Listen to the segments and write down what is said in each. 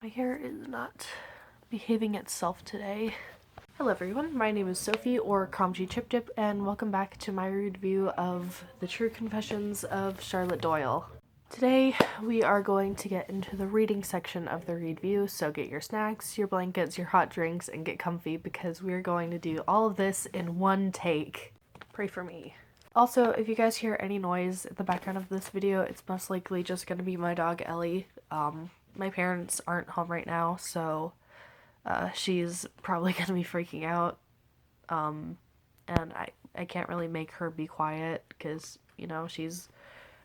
My hair is not behaving itself today. Hello everyone, my name is Sophie, or Kamji Chip Dip, and welcome back to my review of The True Confessions of Charlotte Doyle. Today, we are going to get into the reading section of the review, so get your snacks, your blankets, your hot drinks, and get comfy because we're going to do all of this in one take. Pray for me. Also, if you guys hear any noise in the background of this video, it's most likely just going to be my dog Ellie. My parents aren't home right now, so she's probably going to be freaking out. And I can't really make her be quiet because, you know, she's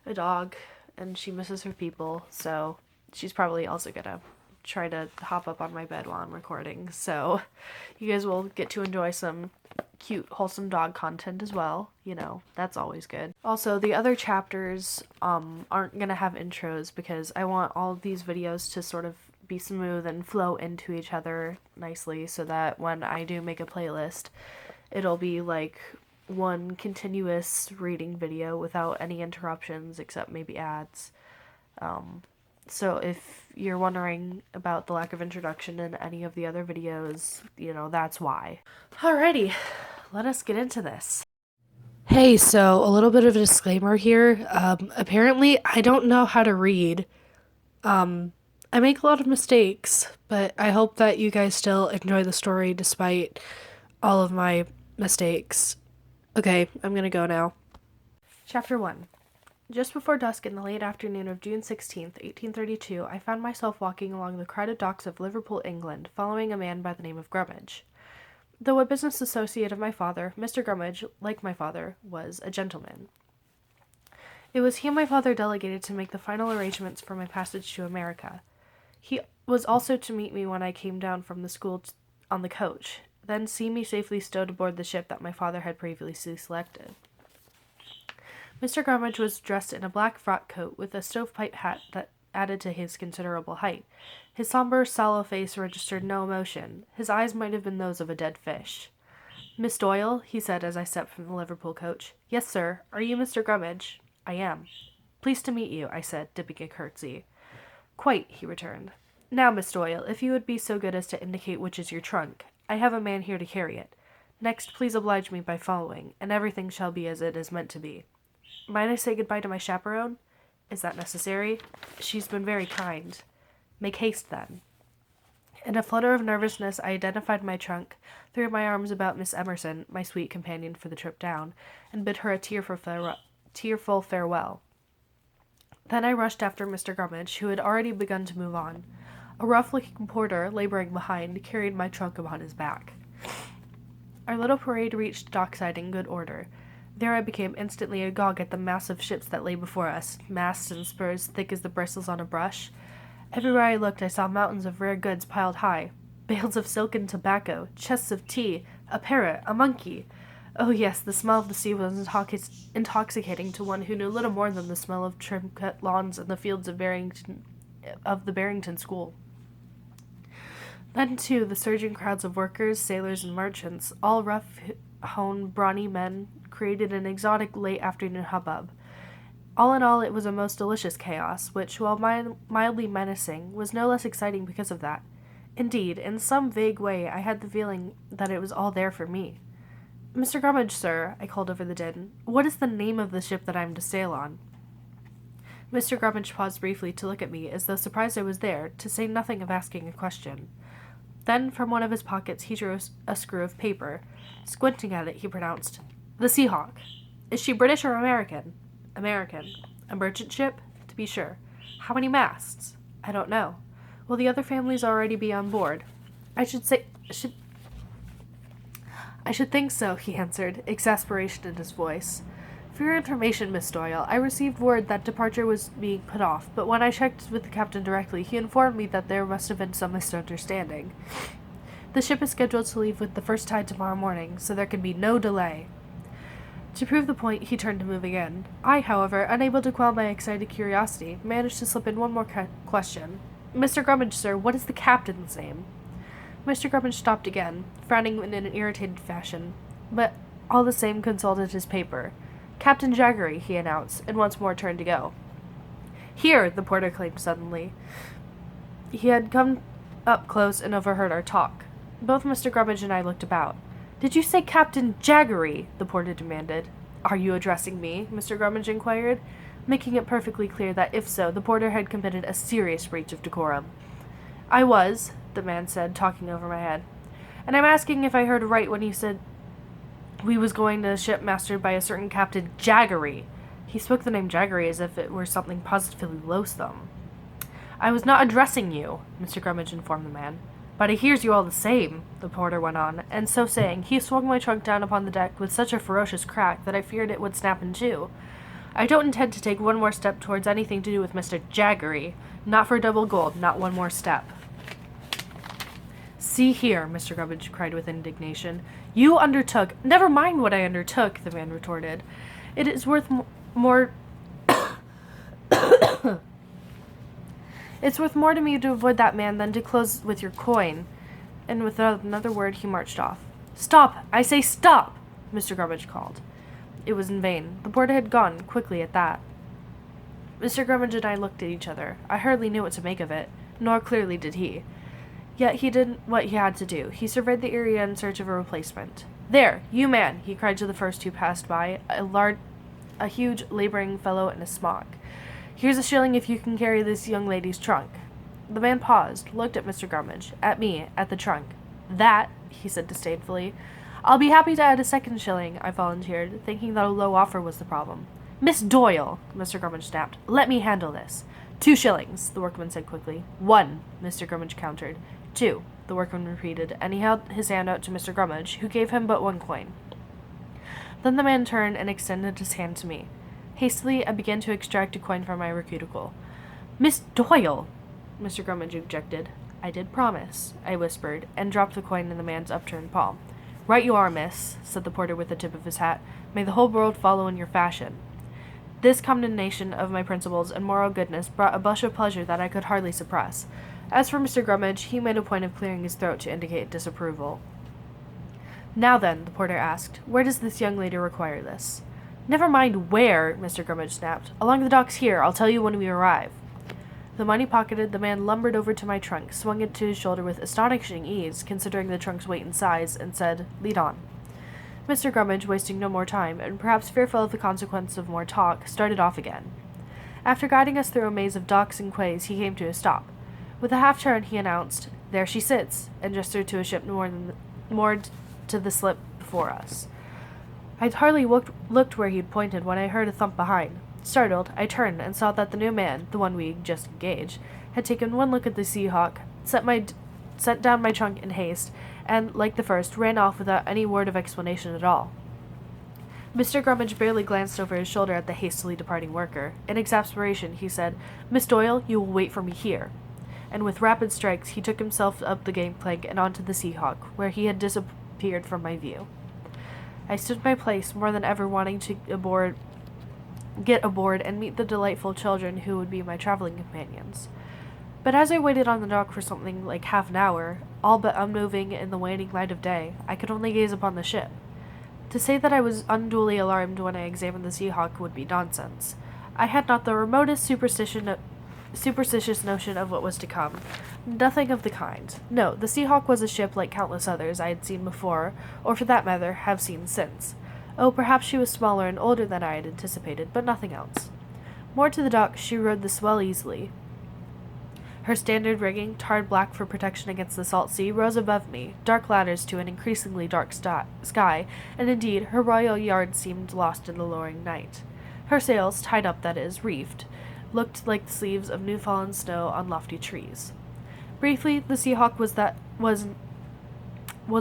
a dog and she misses her people, so she's probably also going to try to hop up on my bed while I'm recording. So you guys will get to enjoy some cute, wholesome dog content as well. You know, that's always good. Also, the other chapters aren't gonna have intros because I want all of these videos to sort of be smooth and flow into each other nicely so that when I do make a playlist, it'll be like one continuous reading video without any interruptions except maybe ads. So if you're wondering about the lack of introduction in any of the other videos, you know, that's why. Alrighty, let us get into this. Hey, so a little bit of a disclaimer here. Apparently I don't know how to read. I make a lot of mistakes, but I hope that you guys still enjoy the story despite all of my mistakes. Okay, I'm gonna go now. Chapter 1. Just before dusk in the late afternoon of June 16th, 1832, I found myself walking along the crowded docks of Liverpool, England, following a man by the name of Grummage. Though a business associate of my father, Mr. Grummage, like my father, was a gentleman. It was he my father delegated to make the final arrangements for my passage to America. He was also to meet me when I came down from the school on the coach, then see me safely stowed aboard the ship that my father had previously selected. Mr. Grummage was dressed in a black frock coat with a stovepipe hat that added to his considerable height. His somber, sallow face registered no emotion. His eyes might have been those of a dead fish. "Miss Doyle," he said as I stepped from the Liverpool coach. "Yes, sir. Are you Mr. Grummage?" "I am." "Pleased to meet you," I said, dipping a curtsy. "Quite," he returned. "Now, Miss Doyle, if you would be so good as to indicate which is your trunk. I have a man here to carry it. Next, please oblige me by following, and everything shall be as it is meant to be. Might I say goodbye to my chaperone? Is that necessary? She's been very kind. Make haste, then." In a flutter of nervousness, I identified my trunk, threw my arms about Miss Emerson, my sweet companion for the trip down, and bid her a tearful farewell. Then I rushed after Mr. Grummage, who had already begun to move on. A rough-looking porter, laboring behind, carried my trunk upon his back. Our little parade reached dockside in good order. There I became instantly agog at the mass of ships that lay before us, masts and spurs thick as the bristles on a brush. Everywhere I looked I saw mountains of rare goods piled high, bales of silk and tobacco, chests of tea, a parrot, a monkey. Oh yes, the smell of the sea was intoxicating to one who knew little more than the smell of trim-cut lawns in the fields of the Barrington School. Then, too, the surging crowds of workers, sailors, and merchants, all rough-hewn, brawny men, created an exotic late-afternoon hubbub. All in all, it was a most delicious chaos, which, while mildly menacing, was no less exciting because of that. Indeed, in some vague way, I had the feeling that it was all there for me. "Mr. Grummage, sir," I called over the din, "what is the name of the ship that I am to sail on?" Mr. Grummage paused briefly to look at me, as though surprised I was there, to say nothing of asking a question. Then, from one of his pockets, he drew a screw of paper. Squinting at it, he pronounced, "The Seahawk. Is she British or American?" "American." "A merchant ship?" "To be sure." "How many masts?" "I don't know." "Will the other families already be on board?" I should think so," he answered, exasperation in his voice. "For your information, Miss Doyle, I received word that departure was being put off, but when I checked with the captain directly, he informed me that there must have been some misunderstanding. The ship is scheduled to leave with the first tide tomorrow morning, so there can be no delay." To prove the point, he turned to move again. I, however, unable to quell my excited curiosity, managed to slip in one more question. "Mr. Grummage, sir, what is the captain's name?" Mr. Grummage stopped again, frowning in an irritated fashion, but all the same consulted his paper. "Captain Jaggery," he announced, and once more turned to go. "Here!" the porter claimed suddenly. He had come up close and overheard our talk. Both Mr. Grummage and I looked about. "Did you say Captain Jaggery?" the porter demanded. "Are you addressing me?" Mr. Grummage inquired, making it perfectly clear that if so, the porter had committed a serious breach of decorum. "I was," the man said, talking over my head. "And I'm asking if I heard right when you said we was going to a ship mastered by a certain Captain Jaggery." He spoke the name Jaggery as if it were something positively loathsome. "I was not addressing you," Mr. Grummage informed the man. "But I hears you all the same," the porter went on, and so saying, he swung my trunk down upon the deck with such a ferocious crack that I feared it would snap in two. "I don't intend to take one more step towards anything to do with Mr. Jaggery. Not for double gold, not one more step." "See here," Mr. Grummage cried with indignation. "You undertook—" "Never mind what I undertook," the man retorted. "It is worth more... It's worth more to me to avoid that man than to close with your coin." And without another word, he marched off. "Stop! I say stop!" Mr. Grummage called. It was in vain. The porter had gone, quickly at that. Mr. Grummage and I looked at each other. I hardly knew what to make of it, nor clearly did he. Yet he did what he had to do. He surveyed the area in search of a replacement. "There, you man," he cried to the first who passed by, a huge, laboring fellow in a smock. "Here's a shilling if you can carry this young lady's trunk." The man paused, looked at Mr. Grummage, at me, at the trunk. "That," he said disdainfully. "I'll be happy to add a second shilling," I volunteered, thinking that a low offer was the problem. "Miss Doyle," Mr. Grummage snapped, "let me handle this." "2 shillings, the workman said quickly. "1, Mr. Grummage countered. "2, the workman repeated, and he held his hand out to Mr. Grummage, who gave him but 1 coin. Then the man turned and extended his hand to me. Hastily, I began to extract a coin from my receptacle. "Miss Doyle!" Mr. Grummage objected. "I did promise," I whispered, and dropped the coin in the man's upturned palm. "Right you are, miss," said the porter with the tip of his hat. "May the whole world follow in your fashion." This condemnation of my principles and moral goodness brought a blush of pleasure that I could hardly suppress. As for Mr. Grummage, he made a point of clearing his throat to indicate disapproval. "Now then," the porter asked, "where does this young lady require this?" "Never mind where," Mr. Grummage snapped. "Along the docks here. I'll tell you when we arrive." The money pocketed, the man lumbered over to my trunk, swung it to his shoulder with astonishing ease, considering the trunk's weight and size, and said, "Lead on." Mr. Grummage, wasting no more time, and perhaps fearful of the consequence of more talk, started off again. After guiding us through a maze of docks and quays, he came to a stop. With a half-turn, he announced, "There she sits," and gestured to a ship moored to the slip before us. I'd hardly looked where he'd pointed when I heard a thump behind. Startled, I turned and saw that the new man, the one we'd just engaged, had taken one look at the Seahawk, set down my trunk in haste, and, like the first, ran off without any word of explanation at all. Mr. Grummage barely glanced over his shoulder at the hastily departing worker. In exasperation, he said, "Miss Doyle, you will wait for me here." And with rapid strikes, he took himself up the gangplank and onto the Seahawk, where he had disappeared from my view. I stood my place, more than ever wanting to get aboard and meet the delightful children who would be my traveling companions. But as I waited on the dock for something like half an hour, all but unmoving in the waning light of day, I could only gaze upon the ship. To say that I was unduly alarmed when I examined the Seahawk would be nonsense. I had not the remotest superstitious notion of what was to come. Nothing of the kind. No, the Seahawk was a ship like countless others I had seen before, or for that matter, have seen since. Oh, perhaps she was smaller and older than I had anticipated, but nothing else. Moored to the dock, she rode the swell easily. Her standard rigging, tarred black for protection against the salt sea, rose above me, dark ladders to an increasingly dark sky, and indeed, her royal yard seemed lost in the lowering night. Her sails, tied up, that is, reefed, looked like the sleeves of new-fallen snow on lofty trees. Briefly, the Seahawk was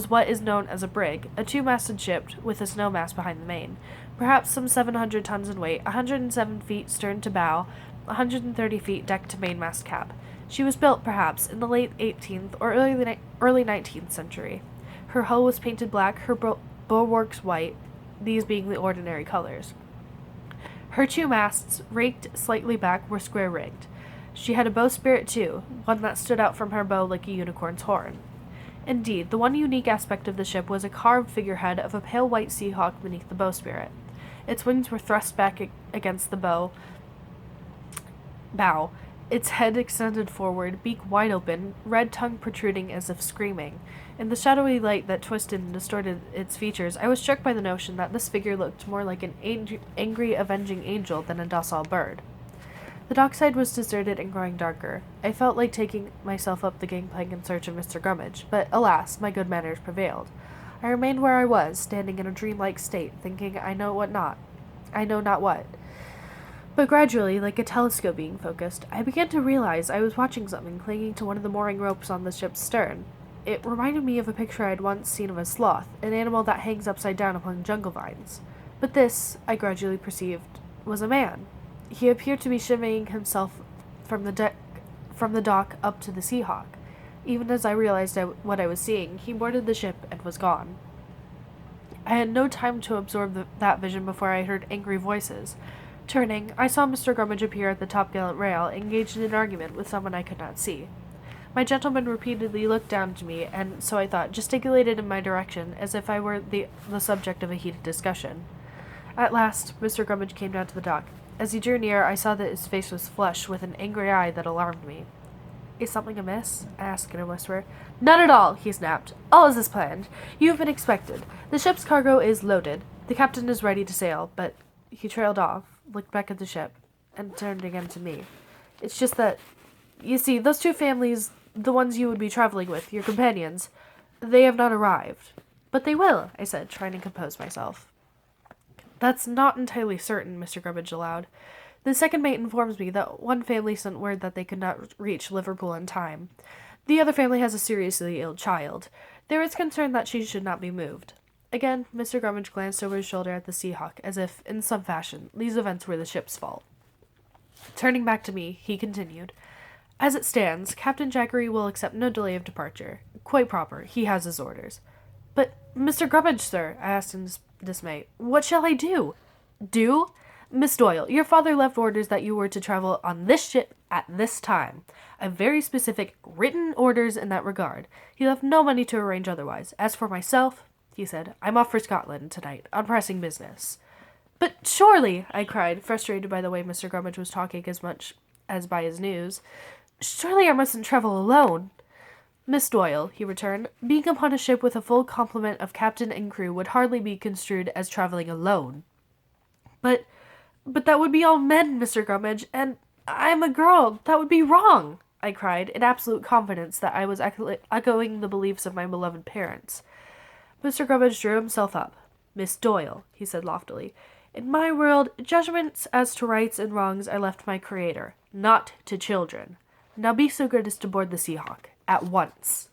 what is known as a brig, a 2-masted ship with a snow mast behind the main, perhaps some 700 tons in weight, 107 feet stern to bow, 130 feet deck to mainmast cap. She was built, perhaps, in the late 18th or early 19th century. Her hull was painted black, her bulwarks white, these being the ordinary colors. Her 2 masts, raked slightly back, were square-rigged. She had a bowsprit, too, one that stood out from her bow like a unicorn's horn. Indeed, the one unique aspect of the ship was a carved figurehead of a pale white Seahawk beneath the bowsprit. Its wings were thrust back against the bow, its head extended forward, beak wide open, red tongue protruding as if screaming. In the shadowy light that twisted and distorted its features, I was struck by the notion that this figure looked more like an angry, avenging angel than a docile bird. The dockside was deserted and growing darker. I felt like taking myself up the gangplank in search of Mr. Gummidge, but alas, my good manners prevailed. I remained where I was, standing in a dreamlike state, thinking I know not what. But gradually, like a telescope being focused, I began to realize I was watching something clinging to one of the mooring ropes on the ship's stern. It reminded me of a picture I had once seen of a sloth, an animal that hangs upside down among jungle vines. But this, I gradually perceived, was a man. He appeared to be shimmying himself from the dock up to the Seahawk. Even as I realized what I was seeing, he boarded the ship and was gone. I had no time to absorb that vision before I heard angry voices. Turning, I saw Mr. Gummidge appear at the topgallant rail, engaged in an argument with someone I could not see. My gentleman repeatedly looked down at me, and, so I thought, gesticulated in my direction, as if I were the subject of a heated discussion. At last, Mr. Gummidge came down to the dock. As he drew near, I saw that his face was flushed, with an angry eye that alarmed me. "Is something amiss?" I asked in a whisper. "None at all," he snapped. "All is as planned. You have been expected. The ship's cargo is loaded. The captain is ready to sail," but he trailed off, looked back at the ship, and turned again to me. "It's just that, you see, those two families, the ones you would be traveling with, your companions, they have not arrived." "But they will," I said, trying to compose myself. "That's not entirely certain," Mr. Gummidge allowed. "The second mate informs me that one family sent word that they could not reach Liverpool in time. The other family has a seriously ill child. There is concern that she should not be moved." Again, Mr. Gummidge glanced over his shoulder at the Seahawk, as if, in some fashion, these events were the ship's fault. Turning back to me, he continued, "As it stands, Captain Jackery will accept no delay of departure. Quite proper. He has his orders." "But, Mr. Gummidge, sir," I asked in dismay, "what shall I do?" "Do? Miss Doyle, your father left orders that you were to travel on this ship at this time. I have very specific written orders in that regard. He left no money to arrange otherwise. As for myself," he said, "I'm off for Scotland tonight, on pressing business." "But surely," I cried, frustrated by the way Mr. Gummidge was talking as much as by his news, "surely I mustn't travel alone." "Miss Doyle," he returned, "being upon a ship with a full complement of captain and crew would hardly be construed as traveling alone." But that would be all men, Mr. Gummidge, and I'm a girl. That would be wrong," I cried, in absolute confidence that I was echoing the beliefs of my beloved parents. Mr. Gummidge drew himself up. "Miss Doyle," he said loftily, "in my world, judgments as to rights and wrongs are left to my Creator, not to children. Now be so good as to board the Seahawk. At once."